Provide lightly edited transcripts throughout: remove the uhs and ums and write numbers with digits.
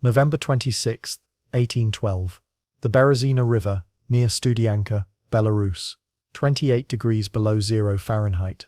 November 26, 1812. The Berezina River, near Studianka, Belarus. 28 degrees below zero Fahrenheit.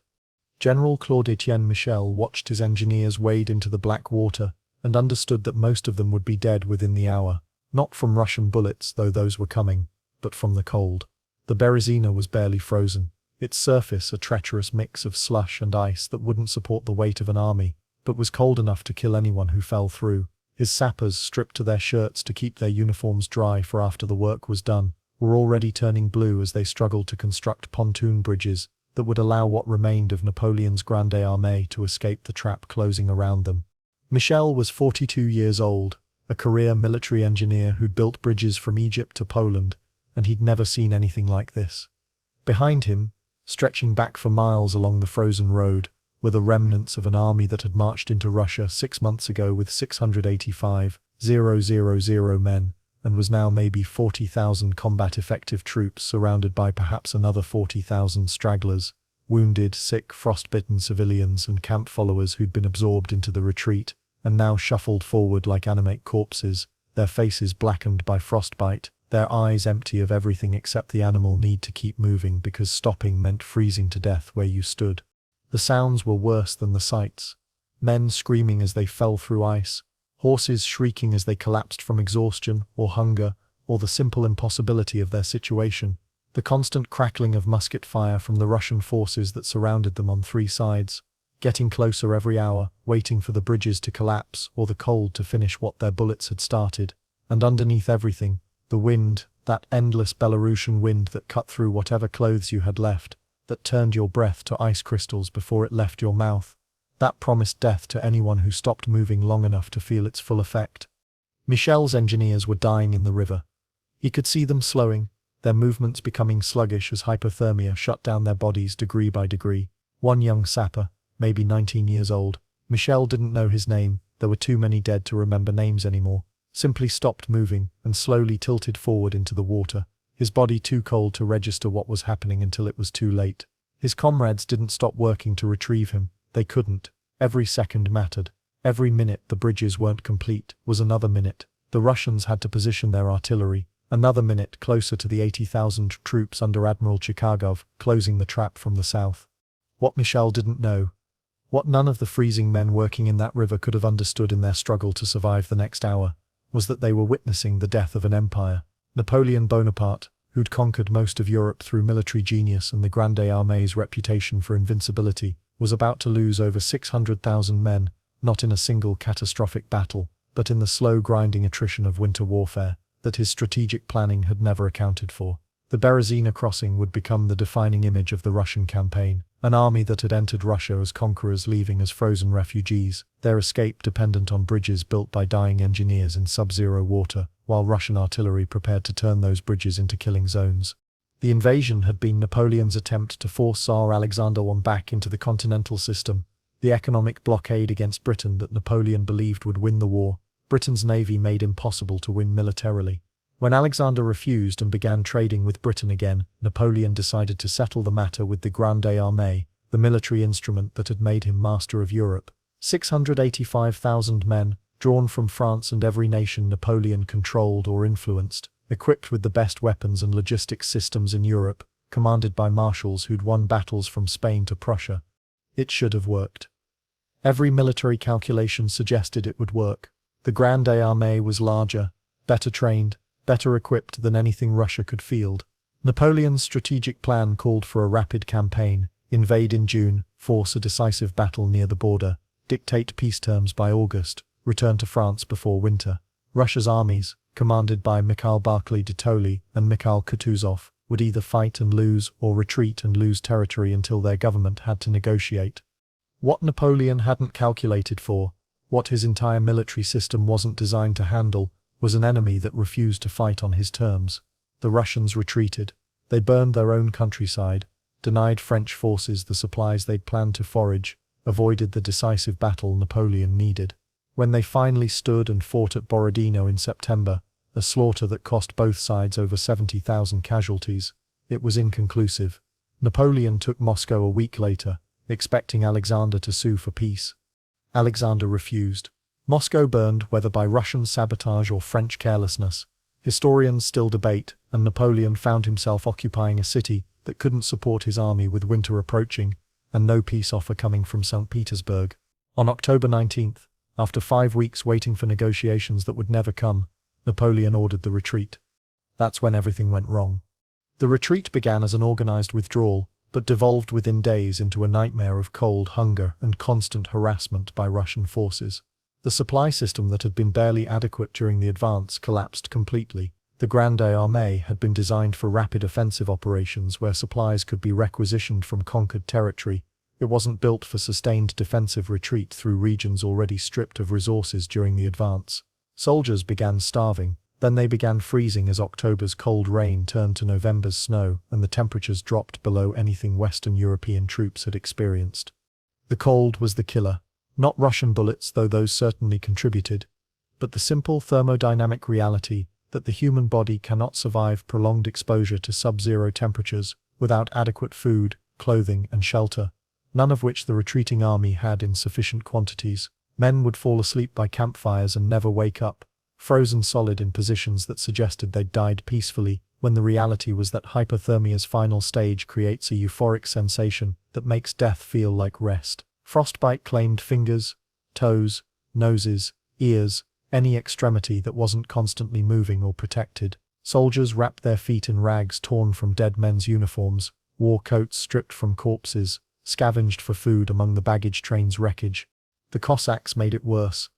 General Claude-Étienne Michel watched his engineers wade into the black water and understood that most of them would be dead within the hour, not from Russian bullets, though those were coming, but from the cold. The Berezina was barely frozen, its surface a treacherous mix of slush and ice that wouldn't support the weight of an army, but was cold enough to kill anyone who fell through. His sappers, stripped to their shirts to keep their uniforms dry for after the work was done, were already turning blue as they struggled to construct pontoon bridges that would allow what remained of Napoleon's Grande Armée to escape the trap closing around them. Michel was 42 years old, a career military engineer who'd built bridges from Egypt to Poland, and he'd never seen anything like this. Behind him, stretching back for miles along the frozen road, were the remnants of an army that had marched into Russia 6 months ago with 685,000 men, and was now maybe 40,000 combat-effective troops surrounded by perhaps another 40,000 stragglers, wounded, sick, frostbitten civilians and camp followers who'd been absorbed into the retreat, and now shuffled forward like animate corpses, their faces blackened by frostbite, their eyes empty of everything except the animal need to keep moving because stopping meant freezing to death where you stood. The sounds were worse than the sights. Men screaming as they fell through ice, horses shrieking as they collapsed from exhaustion or hunger or the simple impossibility of their situation, the constant crackling of musket fire from the Russian forces that surrounded them on three sides, getting closer every hour, waiting for the bridges to collapse or the cold to finish what their bullets had started, and underneath everything, the wind, that endless Belarusian wind that cut through whatever clothes you had left, that turned your breath to ice crystals before it left your mouth, that promised death to anyone who stopped moving long enough to feel its full effect. Michel's engineers were dying in the river. He could see them slowing, their movements becoming sluggish as hypothermia shut down their bodies degree by degree. One young sapper, maybe 19 years old, Michel didn't know his name, there were too many dead to remember names anymore, simply stopped moving and slowly tilted forward into the water, his body too cold to register what was happening until it was too late. His comrades didn't stop working to retrieve him, they couldn't. Every second mattered. Every minute the bridges weren't complete was another minute. The Russians had to position their artillery, another minute closer to the 80,000 troops under Admiral Chikagov, closing the trap from the south. What Michel didn't know, what none of the freezing men working in that river could have understood in their struggle to survive the next hour, was that they were witnessing the death of an empire. Napoleon Bonaparte, who'd conquered most of Europe through military genius and the Grande Armée's reputation for invincibility, was about to lose over 600,000 men, not in a single catastrophic battle, but in the slow grinding attrition of winter warfare that his strategic planning had never accounted for. The Berezina crossing would become the defining image of the Russian campaign, an army that had entered Russia as conquerors leaving as frozen refugees, their escape dependent on bridges built by dying engineers in sub-zero water, while Russian artillery prepared to turn those bridges into killing zones. The invasion had been Napoleon's attempt to force Tsar Alexander I back into the continental system, the economic blockade against Britain that Napoleon believed would win the war, Britain's navy made impossible to win militarily. When Alexander refused and began trading with Britain again, Napoleon decided to settle the matter with the Grande Armée, the military instrument that had made him master of Europe. 685,000 men, drawn from France and every nation Napoleon controlled or influenced, equipped with the best weapons and logistics systems in Europe, commanded by marshals who'd won battles from Spain to Prussia. It should have worked. Every military calculation suggested it would work. The Grande Armée was larger, better trained, better equipped than anything Russia could field. Napoleon's strategic plan called for a rapid campaign, invade in June, force a decisive battle near the border, dictate peace terms by August, return to France before winter. Russia's armies, commanded by Mikhail Barclay de Tolly and Mikhail Kutuzov, would either fight and lose or retreat and lose territory until their government had to negotiate. What Napoleon hadn't calculated for, what his entire military system wasn't designed to handle, was an enemy that refused to fight on his terms. The Russians retreated. They burned their own countryside, denied French forces the supplies they'd planned to forage, avoided the decisive battle Napoleon needed. When they finally stood and fought at Borodino in September, a slaughter that cost both sides over 70,000 casualties, it was inconclusive. Napoleon took Moscow a week later, expecting Alexander to sue for peace. Alexander refused. Moscow burned, whether by Russian sabotage or French carelessness. Historians still debate, and Napoleon found himself occupying a city that couldn't support his army with winter approaching, and no peace offer coming from St. Petersburg. On October 19th, after 5 weeks waiting for negotiations that would never come, Napoleon ordered the retreat. That's when everything went wrong. The retreat began as an organized withdrawal, but devolved within days into a nightmare of cold, hunger, and constant harassment by Russian forces. The supply system that had been barely adequate during the advance collapsed completely. The Grande Armée had been designed for rapid offensive operations where supplies could be requisitioned from conquered territory. It wasn't built for sustained defensive retreat through regions already stripped of resources during the advance. Soldiers began starving, then they began freezing as October's cold rain turned to November's snow and the temperatures dropped below anything Western European troops had experienced. The cold was the killer. Not Russian bullets, though those certainly contributed, but the simple thermodynamic reality that the human body cannot survive prolonged exposure to sub-zero temperatures without adequate food, clothing, and shelter, none of which the retreating army had in sufficient quantities. Men would fall asleep by campfires and never wake up, frozen solid in positions that suggested they'd died peacefully, when the reality was that hypothermia's final stage creates a euphoric sensation that makes death feel like rest. Frostbite claimed fingers, toes, noses, ears, any extremity that wasn't constantly moving or protected. Soldiers wrapped their feet in rags torn from dead men's uniforms, wore coats stripped from corpses, scavenged for food among the baggage train's wreckage. The Cossacks made it worse.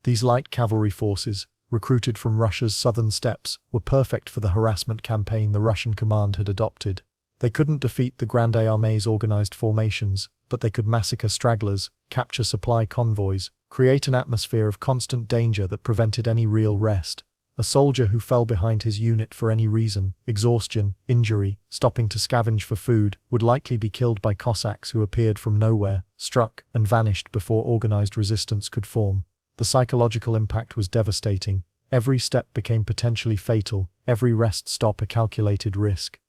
These light cavalry forces, recruited from Russia's southern steppes, were perfect for the harassment campaign the Russian command had adopted. They couldn't defeat the Grande Armée's organized formations, but they could massacre stragglers, capture supply convoys, create an atmosphere of constant danger that prevented any real rest. A soldier who fell behind his unit for any reason, exhaustion, injury, stopping to scavenge for food, would likely be killed by Cossacks who appeared from nowhere, struck, and vanished before organized resistance could form. The psychological impact was devastating. Every step became potentially fatal, every rest stop a calculated risk.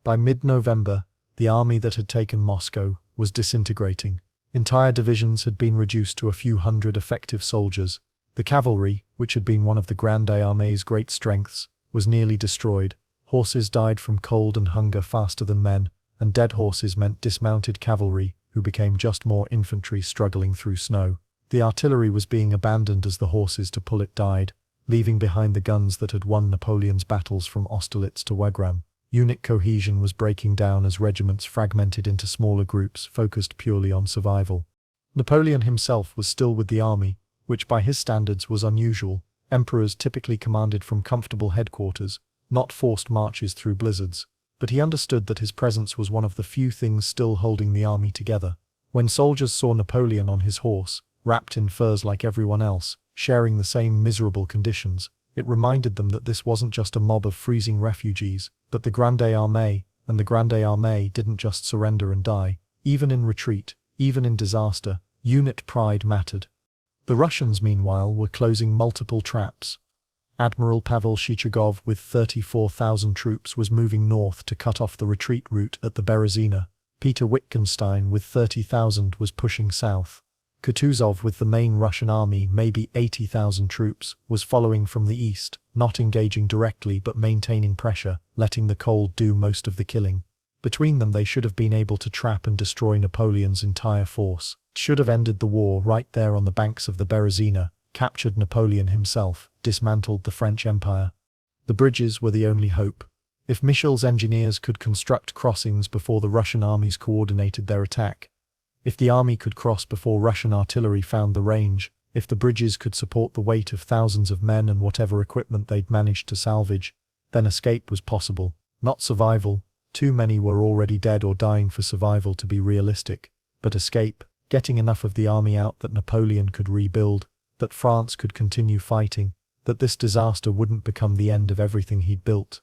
By mid-November, the army that had taken Moscow was disintegrating. Entire divisions had been reduced to a few hundred effective soldiers. The cavalry, which had been one of the Grande Armée's great strengths, was nearly destroyed. Horses died from cold and hunger faster than men, and dead horses meant dismounted cavalry, who became just more infantry struggling through snow. The artillery was being abandoned as the horses to pull it died, leaving behind the guns that had won Napoleon's battles from Austerlitz to Wagram. Unit cohesion was breaking down as regiments fragmented into smaller groups focused purely on survival. Napoleon himself was still with the army, which by his standards was unusual. Emperors typically commanded from comfortable headquarters, not forced marches through blizzards. But he understood that his presence was one of the few things still holding the army together. When soldiers saw Napoleon on his horse, wrapped in furs like everyone else, sharing the same miserable conditions, it reminded them that this wasn't just a mob of freezing refugees, but the Grande Armée, and the Grande Armée didn't just surrender and die. Even in retreat, even in disaster, unit pride mattered. The Russians, meanwhile, were closing multiple traps. Admiral Pavel Chichagov with 34,000 troops was moving north to cut off the retreat route at the Berezina. Peter Wittgenstein with 30,000 was pushing south. Kutuzov with the main Russian army, maybe 80,000 troops, was following from the east, not engaging directly but maintaining pressure, letting the cold do most of the killing. Between them they should have been able to trap and destroy Napoleon's entire force. Should have ended the war right there on the banks of the Berezina, captured Napoleon himself, dismantled the French Empire. The bridges were the only hope. If Michel's engineers could construct crossings before the Russian armies coordinated their attack, if the army could cross before Russian artillery found the range, if the bridges could support the weight of thousands of men and whatever equipment they'd managed to salvage, then escape was possible, not survival. Too many were already dead or dying for survival to be realistic. But escape, getting enough of the army out that Napoleon could rebuild, that France could continue fighting, that this disaster wouldn't become the end of everything he'd built.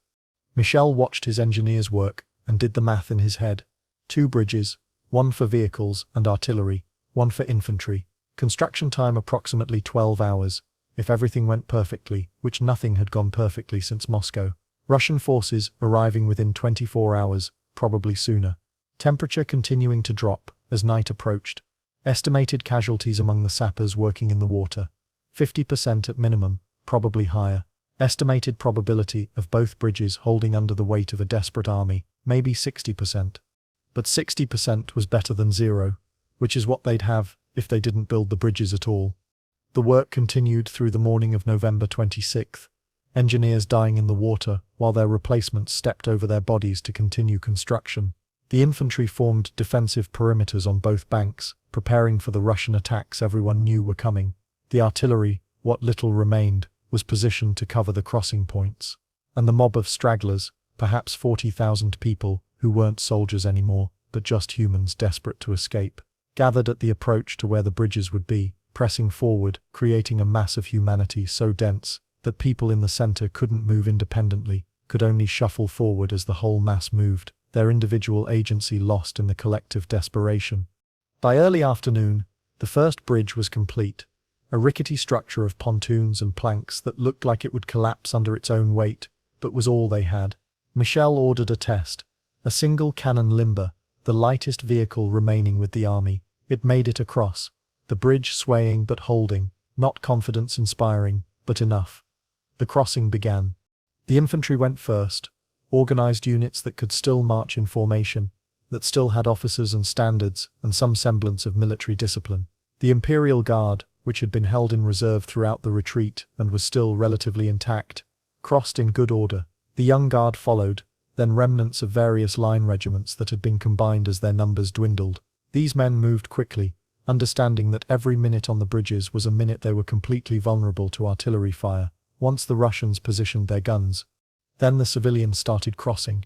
Michel watched his engineers work and did the math in his head. 2 bridges, one for vehicles and artillery, one for infantry. Construction time approximately 12 hours, if everything went perfectly, which nothing had gone perfectly since Moscow. Russian forces arriving within 24 hours, probably sooner. Temperature continuing to drop as night approached. Estimated casualties among the sappers working in the water. 50% at minimum, probably higher. Estimated probability of both bridges holding under the weight of a desperate army, maybe 60%. But 60% was better than zero, which is what they'd have if they didn't build the bridges at all. The work continued through the morning of November 26th, engineers dying in the water while their replacements stepped over their bodies to continue construction. The infantry formed defensive perimeters on both banks, preparing for the Russian attacks everyone knew were coming. The artillery, what little remained, was positioned to cover the crossing points. And the mob of stragglers, perhaps 40,000 people, who weren't soldiers anymore, but just humans desperate to escape, gathered at the approach to where the bridges would be, pressing forward, creating a mass of humanity so dense that people in the center couldn't move independently, could only shuffle forward as the whole mass moved, their individual agency lost in the collective desperation. By early afternoon, the first bridge was complete, a rickety structure of pontoons and planks that looked like it would collapse under its own weight, but was all they had. Michel ordered a test, a single cannon limber, the lightest vehicle remaining with the army. It made it across, the bridge swaying but holding, not confidence-inspiring, but enough. The crossing began. The infantry went first, organized units that could still march in formation, that still had officers and standards and some semblance of military discipline. The Imperial Guard, which had been held in reserve throughout the retreat and was still relatively intact, crossed in good order. The Young Guard followed, then remnants of various line regiments that had been combined as their numbers dwindled. These men moved quickly, understanding that every minute on the bridges was a minute they were completely vulnerable to artillery fire, once the Russians positioned their guns. Then the civilians started crossing.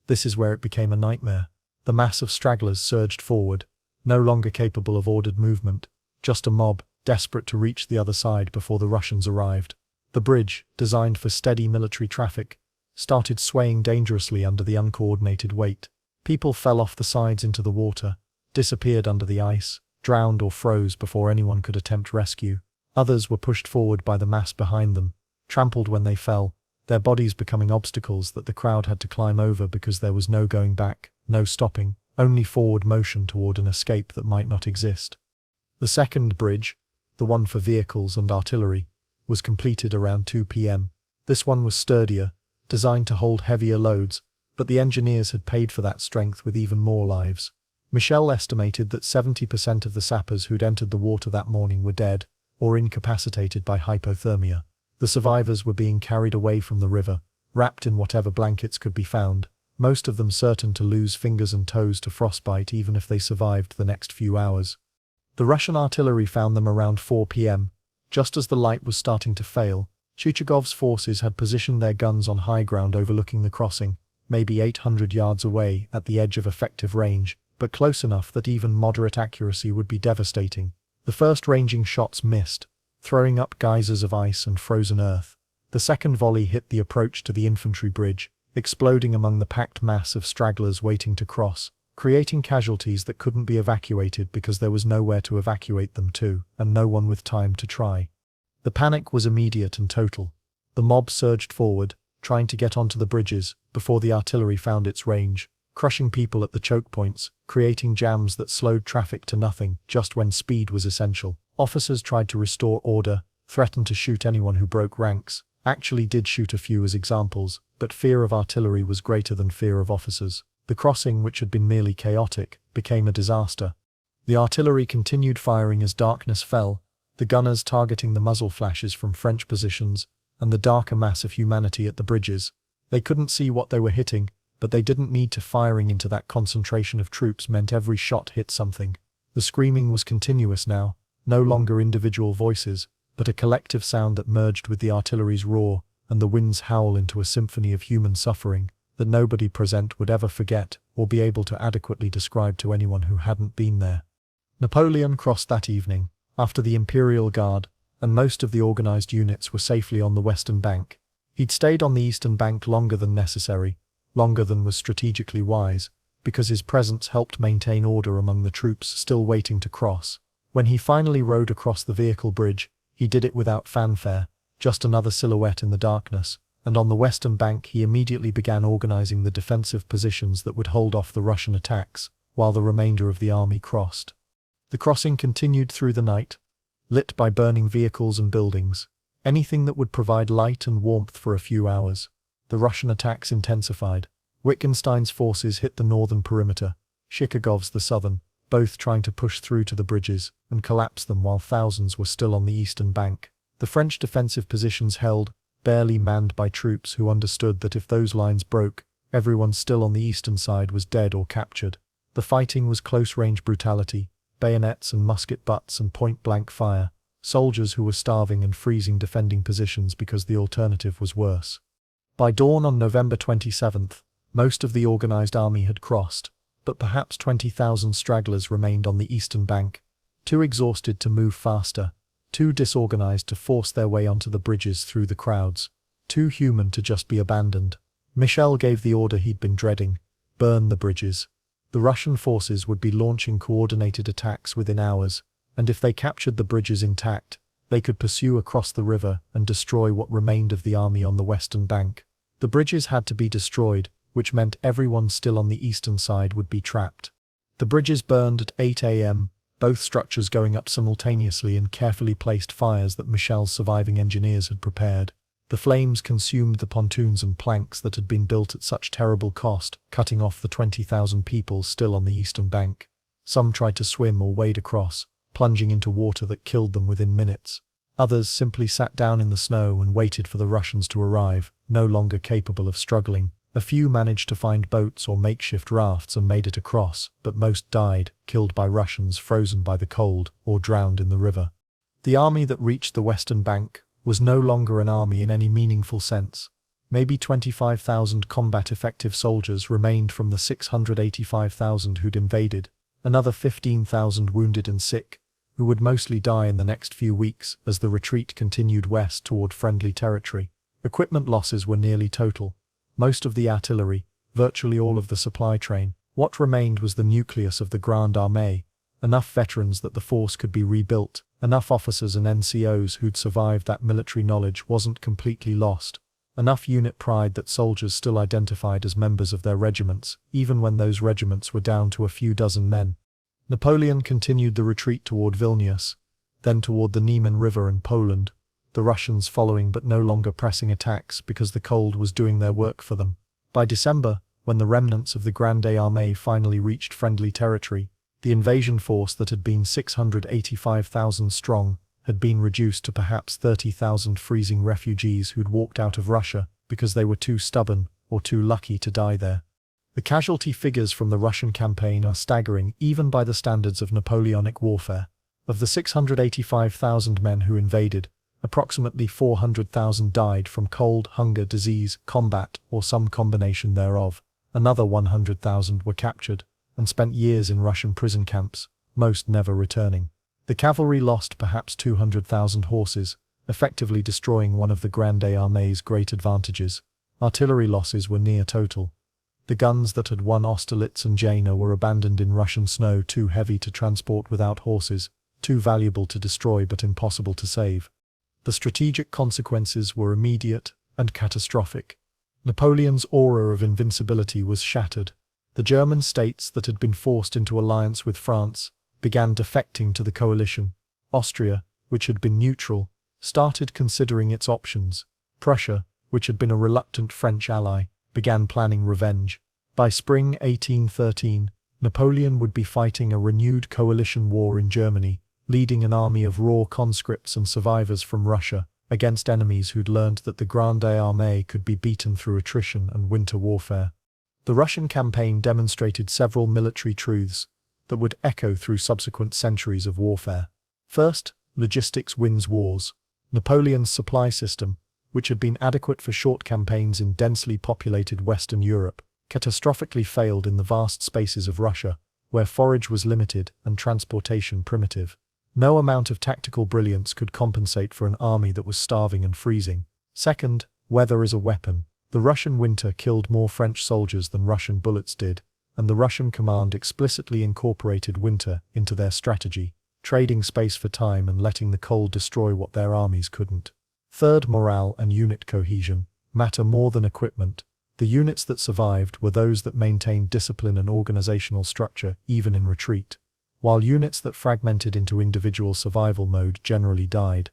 This is where it became a nightmare. The mass of stragglers surged forward, no longer capable of ordered movement, just a mob, desperate to reach the other side before the Russians arrived. The bridge, designed for steady military traffic, started swaying dangerously under the uncoordinated weight. People fell off the sides into the water, disappeared under the ice, drowned or froze before anyone could attempt rescue. Others were pushed forward by the mass behind them, trampled when they fell, their bodies becoming obstacles that the crowd had to climb over because there was no going back, no stopping, only forward motion toward an escape that might not exist. The second bridge, the one for vehicles and artillery, was completed around 2 p.m. This one was sturdier, designed to hold heavier loads, but the engineers had paid for that strength with even more lives. Michel estimated that 70% of the sappers who'd entered the water that morning were dead, or incapacitated by hypothermia. The survivors were being carried away from the river, wrapped in whatever blankets could be found, most of them certain to lose fingers and toes to frostbite even if they survived the next few hours. The Russian artillery found them around 4 p.m., just as the light was starting to fail. Chuchagov's forces had positioned their guns on high ground overlooking the crossing, maybe 800 yards away at the edge of effective range, but close enough that even moderate accuracy would be devastating. The first ranging shots missed, throwing up geysers of ice and frozen earth. The second volley hit the approach to the infantry bridge, exploding among the packed mass of stragglers waiting to cross, creating casualties that couldn't be evacuated because there was nowhere to evacuate them to, and no one with time to try. The panic was immediate and total. The mob surged forward, trying to get onto the bridges before the artillery found its range, crushing people at the choke points, creating jams that slowed traffic to nothing just when speed was essential. Officers tried to restore order, threatened to shoot anyone who broke ranks, actually did shoot a few as examples, but fear of artillery was greater than fear of officers. The crossing, which had been merely chaotic, became a disaster. The artillery continued firing as darkness fell, the gunners targeting the muzzle flashes from French positions, and the darker mass of humanity at the bridges. They couldn't see what they were hitting, but they didn't need to. Firing into that concentration of troops meant every shot hit something. The screaming was continuous now, no longer individual voices, but a collective sound that merged with the artillery's roar and the wind's howl into a symphony of human suffering that nobody present would ever forget or be able to adequately describe to anyone who hadn't been there. Napoleon crossed that evening, after the Imperial Guard and most of the organized units were safely on the western bank. He'd stayed on the eastern bank longer than necessary, longer than was strategically wise, because his presence helped maintain order among the troops still waiting to cross. When he finally rode across the vehicle bridge, he did it without fanfare, just another silhouette in the darkness, and on the western bank he immediately began organizing the defensive positions that would hold off the Russian attacks, while the remainder of the army crossed. The crossing continued through the night. lit by burning vehicles and buildings. Anything that would provide light and warmth for a few hours. The Russian attacks intensified. Wittgenstein's forces hit the northern perimeter, Chichagov's the southern, both trying to push through to the bridges and collapse them while thousands were still on the eastern bank. The French defensive positions held, barely manned by troops who understood that if those lines broke, everyone still on the eastern side was dead or captured. The fighting was close-range brutality, bayonets and musket butts and point-blank fire, soldiers who were starving and freezing defending positions because the alternative was worse. By dawn on November 27th, most of the organized army had crossed, but perhaps 20,000 stragglers remained on the eastern bank, too exhausted to move faster, too disorganized to force their way onto the bridges through the crowds, too human to just be abandoned. Michel gave the order he'd been dreading: burn the bridges. The Russian forces would be launching coordinated attacks within hours, and if they captured the bridges intact, they could pursue across the river and destroy what remained of the army on the western bank. The bridges had to be destroyed, which meant everyone still on the eastern side would be trapped. The bridges burned at 8 a.m., both structures going up simultaneously in carefully placed fires that Michel's surviving engineers had prepared. The flames consumed the pontoons and planks that had been built at such terrible cost, cutting off the 20,000 people still on the eastern bank. Some tried to swim or wade across, plunging into water that killed them within minutes. Others simply sat down in the snow and waited for the Russians to arrive, no longer capable of struggling. A few managed to find boats or makeshift rafts and made it across, but most died, killed by Russians frozen by the cold or drowned in the river. The army that reached the western bank was no longer an army in any meaningful sense. Maybe 25,000 combat-effective soldiers remained from the 685,000 who'd invaded, another 15,000 wounded and sick, who would mostly die in the next few weeks as the retreat continued west toward friendly territory. Equipment losses were nearly total. Most of the artillery, virtually all of the supply train. What remained was the nucleus of the Grande Armée, enough veterans that the force could be rebuilt, enough officers and NCOs who'd survived that military knowledge wasn't completely lost, enough unit pride that soldiers still identified as members of their regiments, even when those regiments were down to a few dozen men. Napoleon continued the retreat toward Vilnius, then toward the Niemen River and Poland, the Russians following but no longer pressing attacks because the cold was doing their work for them. By December, when the remnants of the Grande Armée finally reached friendly territory, the invasion force that had been 685,000 strong had been reduced to perhaps 30,000 freezing refugees who'd walked out of Russia because they were too stubborn or too lucky to die there. The casualty figures from the Russian campaign are staggering even by the standards of Napoleonic warfare. Of the 685,000 men who invaded, approximately 400,000 died from cold, hunger, disease, combat, or some combination thereof. Another 100,000 were captured and spent years in Russian prison camps, most never returning. The cavalry lost perhaps 200,000 horses, effectively destroying one of the Grande Armée's great advantages. Artillery losses were near total. The guns that had won Austerlitz and Jena were abandoned in Russian snow, too heavy to transport without horses, too valuable to destroy but impossible to save. The strategic consequences were immediate and catastrophic. Napoleon's aura of invincibility was shattered. The German states that had been forced into alliance with France began defecting to the coalition. Austria, which had been neutral, started considering its options. Prussia, which had been a reluctant French ally, began planning revenge. By spring 1813, Napoleon would be fighting a renewed coalition war in Germany, leading an army of raw conscripts and survivors from Russia against enemies who'd learned that the Grande Armée could be beaten through attrition and winter warfare. The Russian campaign demonstrated several military truths that would echo through subsequent centuries of warfare. First, logistics wins wars. Napoleon's supply system, which had been adequate for short campaigns in densely populated Western Europe, catastrophically failed in the vast spaces of Russia, where forage was limited and transportation primitive. No amount of tactical brilliance could compensate for an army that was starving and freezing. Second, weather is a weapon. The Russian winter killed more French soldiers than Russian bullets did, and the Russian command explicitly incorporated winter into their strategy, trading space for time and letting the cold destroy what their armies couldn't. Third, morale and unit cohesion matter more than equipment. The units that survived were those that maintained discipline and organizational structure even in retreat. while units that fragmented into individual survival mode generally died.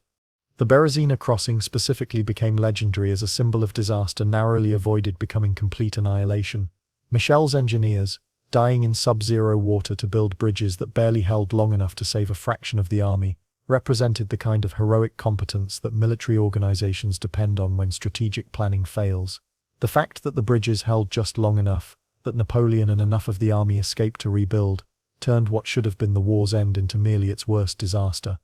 The Berezina crossing specifically became legendary as a symbol of disaster narrowly avoided becoming complete annihilation. Michel's engineers, dying in sub-zero water to build bridges that barely held long enough to save a fraction of the army, represented the kind of heroic competence that military organizations depend on when strategic planning fails. The fact that the bridges held just long enough, that Napoleon and enough of the army escaped to rebuild, turned what should have been the war's end into merely its worst disaster.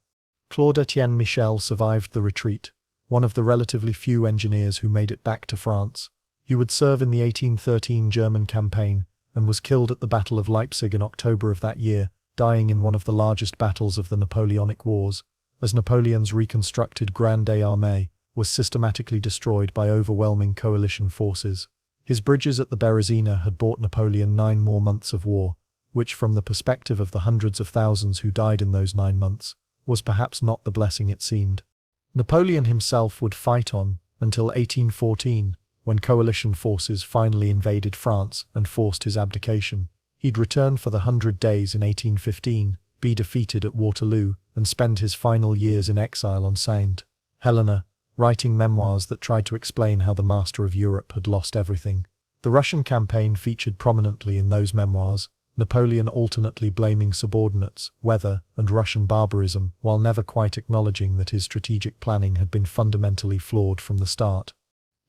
Claude-Étienne Michel survived the retreat, one of the relatively few engineers who made it back to France. He would serve in the 1813 German campaign, and was killed at the Battle of Leipzig in October of that year, dying in one of the largest battles of the Napoleonic Wars, as Napoleon's reconstructed Grande Armée was systematically destroyed by overwhelming coalition forces. His bridges at the Berezina had bought Napoleon 9 more months of war, which from the perspective of the hundreds of thousands who died in those 9 months, was perhaps not the blessing it seemed. Napoleon himself would fight on, until 1814, when coalition forces finally invaded France and forced his abdication. He'd return for the 100 Days in 1815, be defeated at Waterloo, and spend his final years in exile on Saint Helena, writing memoirs that tried to explain how the master of Europe had lost everything. The Russian campaign featured prominently in those memoirs, Napoleon alternately blaming subordinates, weather, and Russian barbarism, while never quite acknowledging that his strategic planning had been fundamentally flawed from the start.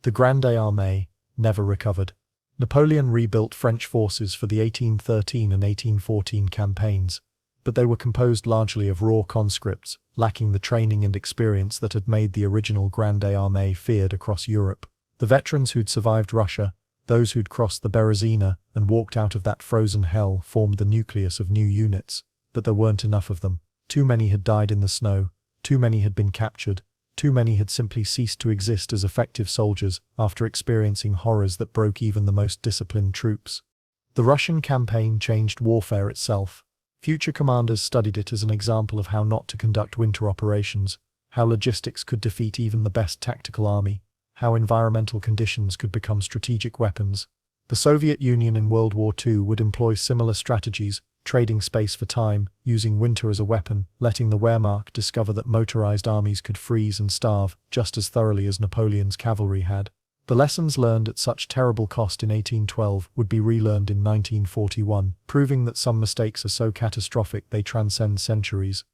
The Grande Armée never recovered. Napoleon rebuilt French forces for the 1813 and 1814 campaigns, but they were composed largely of raw conscripts, lacking the training and experience that had made the original Grande Armée feared across Europe. The veterans who'd survived Russia, those who'd crossed the Berezina and walked out of that frozen hell, formed the nucleus of new units, but there weren't enough of them. Too many had died in the snow, too many had been captured, too many had simply ceased to exist as effective soldiers after experiencing horrors that broke even the most disciplined troops. The Russian campaign changed warfare itself. Future commanders studied it as an example of how not to conduct winter operations, how logistics could defeat even the best tactical army, how environmental conditions could become strategic weapons. The Soviet Union in World War II would employ similar strategies, trading space for time, using winter as a weapon, letting the Wehrmacht discover that motorized armies could freeze and starve just as thoroughly as Napoleon's cavalry had. The lessons learned at such terrible cost in 1812 would be relearned in 1941, proving that some mistakes are so catastrophic they transcend centuries.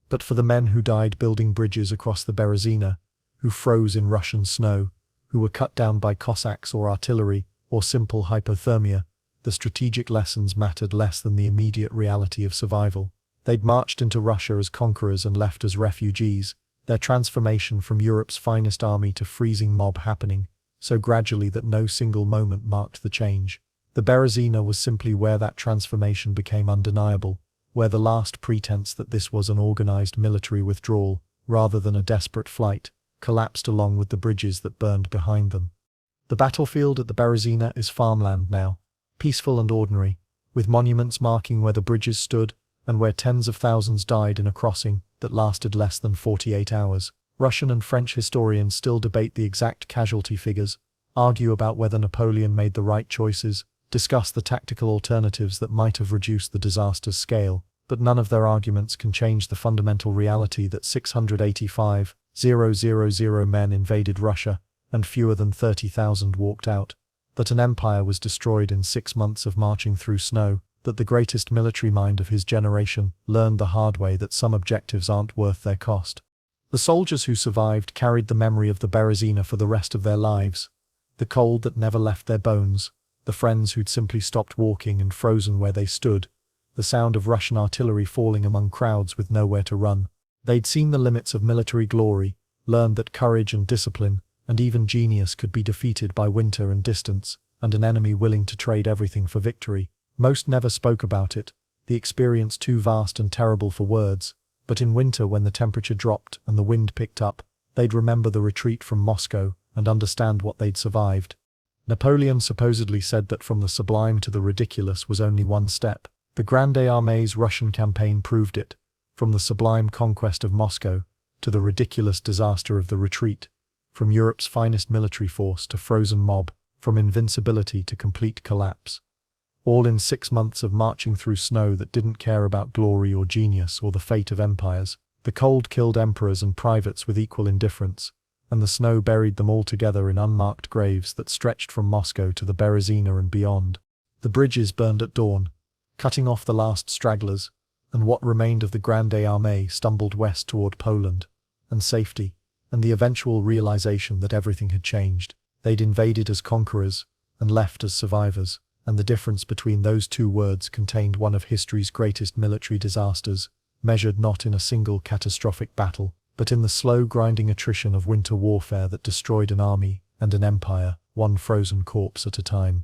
But for the men who died building bridges across the Berezina, who froze in Russian snow, who were cut down by Cossacks or artillery, or simple hypothermia, the strategic lessons mattered less than the immediate reality of survival. They'd marched into Russia as conquerors and left as refugees, their transformation from Europe's finest army to freezing mob happening, so gradually that no single moment marked the change. The Berezina was simply where that transformation became undeniable, where the last pretense that this was an organized military withdrawal, rather than a desperate flight, collapsed along with the bridges that burned behind them. The battlefield at the Berezina is farmland now, peaceful and ordinary, with monuments marking where the bridges stood and where tens of thousands died in a crossing that lasted less than 48 hours. Russian and French historians still debate the exact casualty figures, argue about whether Napoleon made the right choices, discuss the tactical alternatives that might have reduced the disaster's scale, but none of their arguments can change the fundamental reality that 685,000 men invaded Russia, and fewer than 30,000 walked out, that an empire was destroyed in 6 months of marching through snow, that the greatest military mind of his generation learned the hard way that some objectives aren't worth their cost. The soldiers who survived carried the memory of the Berezina for the rest of their lives, the cold that never left their bones, the friends who'd simply stopped walking and frozen where they stood, the sound of Russian artillery falling among crowds with nowhere to run. They'd seen the limits of military glory, learned that courage and discipline, and even genius could be defeated by winter and distance, and an enemy willing to trade everything for victory. Most never spoke about it, the experience too vast and terrible for words, but in winter when the temperature dropped and the wind picked up, they'd remember the retreat from Moscow and understand what they'd survived. Napoleon supposedly said that from the sublime to the ridiculous was only one step. The Grande Armée's Russian campaign proved it, from the sublime conquest of Moscow to the ridiculous disaster of the retreat, from Europe's finest military force to frozen mob, from invincibility to complete collapse. all in 6 months of marching through snow that didn't care about glory or genius or the fate of empires. The cold killed emperors and privates with equal indifference, and the snow buried them all together in unmarked graves that stretched from Moscow to the Berezina and beyond. The bridges burned at dawn, cutting off the last stragglers, and what remained of the Grande Armée stumbled west toward Poland, and safety, and the eventual realization that everything had changed. They'd invaded as conquerors, and left as survivors, and the difference between those two words contained one of history's greatest military disasters, measured not in a single catastrophic battle, but in the slow grinding attrition of winter warfare that destroyed an army and an empire, one frozen corpse at a time.